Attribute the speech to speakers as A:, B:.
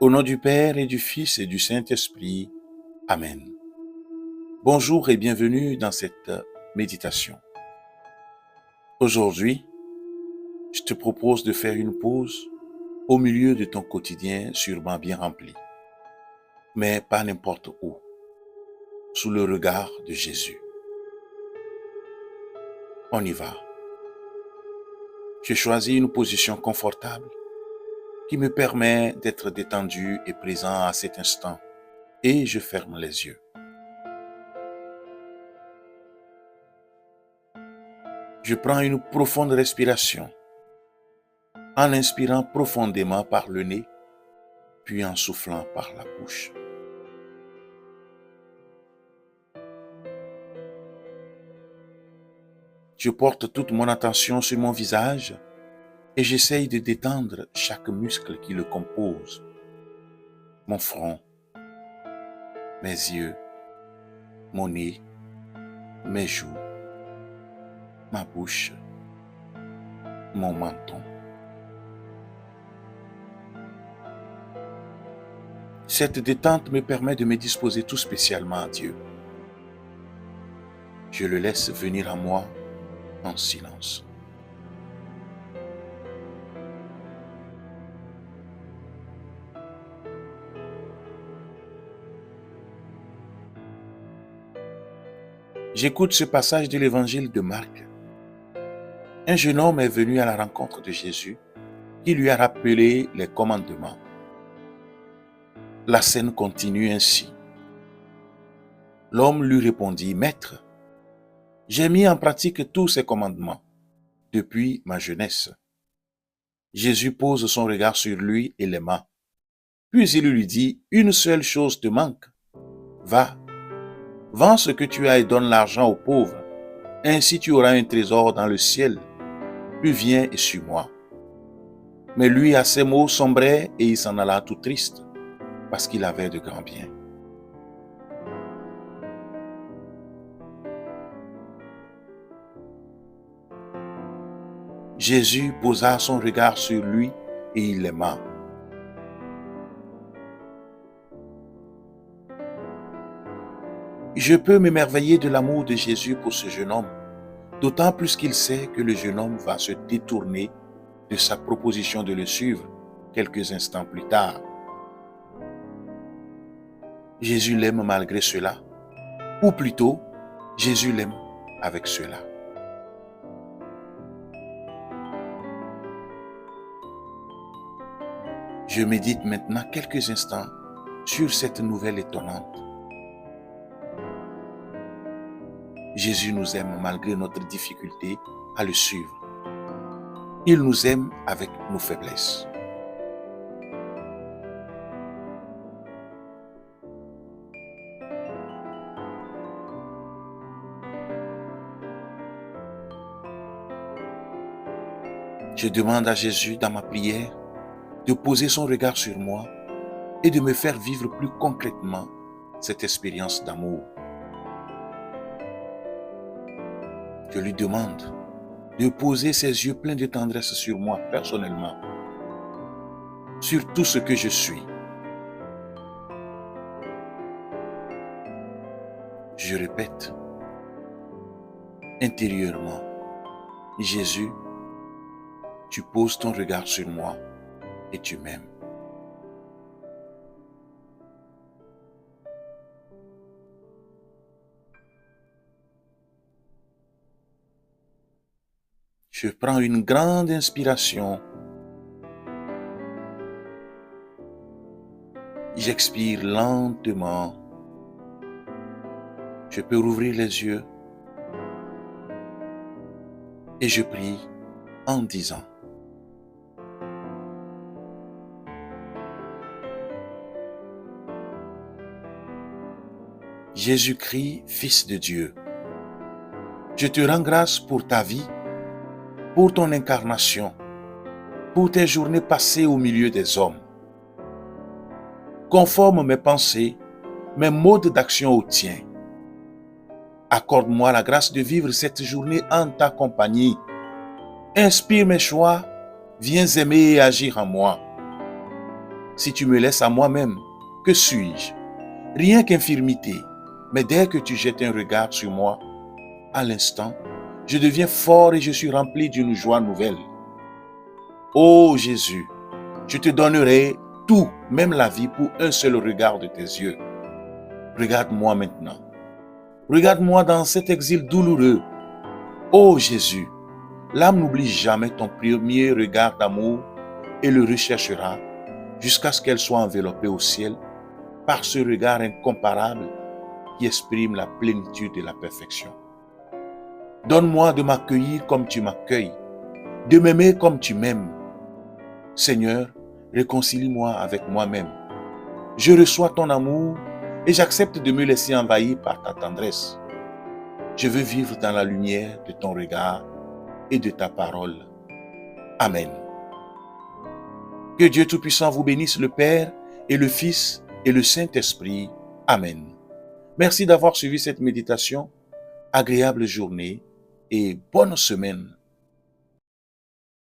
A: Au nom du Père et du Fils et du Saint-Esprit. Amen. Bonjour et bienvenue dans cette méditation. Aujourd'hui, je te propose de faire une pause au milieu de ton quotidien sûrement bien rempli, mais pas n'importe où, sous le regard de Jésus. On y va. J'ai choisi une position confortable qui me permet d'être détendu et présent à cet instant et je ferme les yeux. Je prends une profonde respiration en inspirant profondément par le nez, puis en soufflant par la bouche. Je porte toute mon attention sur mon visage et j'essaye de détendre chaque muscle qui le compose. Mon front, mes yeux, mon nez, mes joues, ma bouche, mon menton. Cette détente me permet de me disposer tout spécialement à Dieu. Je le laisse venir à moi en silence. J'écoute ce passage de l'évangile de Marc. Un jeune homme est venu à la rencontre de Jésus qui lui a rappelé les commandements. La scène continue ainsi. L'homme lui répondit, « Maître, j'ai mis en pratique tous ces commandements depuis ma jeunesse. » Jésus pose son regard sur lui et l'aima. Puis il lui dit, « Une seule chose te manque. Va, vends ce que tu as et donne l'argent aux pauvres. Ainsi tu auras un trésor dans le ciel. Puis viens et suis-moi. » Mais lui, à ces mots, sombrait et il s'en alla tout triste, parce qu'il avait de grands biens. Jésus posa son regard sur lui et il l'aima. Je peux m'émerveiller de l'amour de Jésus pour ce jeune homme, d'autant plus qu'il sait que le jeune homme va se détourner de sa proposition de le suivre quelques instants plus tard. Jésus l'aime malgré cela, ou plutôt, Jésus l'aime avec cela. Je médite maintenant quelques instants sur cette nouvelle étonnante. Jésus nous aime malgré notre difficulté à le suivre. Il nous aime avec nos faiblesses. Je demande à Jésus dans ma prière de poser son regard sur moi et de me faire vivre plus concrètement cette expérience d'amour. Je lui demande de poser ses yeux pleins de tendresse sur moi personnellement, sur tout ce que je suis. Je répète intérieurement, Jésus, tu poses ton regard sur moi et tu m'aimes. Je prends une grande inspiration. J'expire lentement. Je peux rouvrir les yeux et je prie en disant, Jésus-Christ, Fils de Dieu, je te rends grâce pour ta vie, pour ton incarnation, pour tes journées passées au milieu des hommes. Conforme mes pensées, mes modes d'action aux tiens. Accorde-moi la grâce de vivre cette journée en ta compagnie. Inspire mes choix, viens aimer et agir en moi. Si tu me laisses à moi-même, que suis-je? Rien qu'infirmité. Mais dès que tu jettes un regard sur moi, à l'instant, je deviens fort et je suis rempli d'une joie nouvelle. Ô Jésus, je te donnerai tout, même la vie, pour un seul regard de tes yeux. Regarde-moi maintenant. Regarde-moi dans cet exil douloureux. Ô Jésus, l'âme n'oublie jamais ton premier regard d'amour et le recherchera jusqu'à ce qu'elle soit enveloppée au ciel par ce regard incomparable qui exprime la plénitude et la perfection. Donne-moi de m'accueillir comme tu m'accueilles, de m'aimer comme tu m'aimes. Seigneur, réconcilie-moi avec moi-même. Je reçois ton amour et j'accepte de me laisser envahir par ta tendresse. Je veux vivre dans la lumière de ton regard et de ta parole. Amen. Que Dieu Tout-Puissant vous bénisse, le Père et le Fils et le Saint-Esprit. Amen. Merci d'avoir suivi cette méditation. Agréable journée et bonne semaine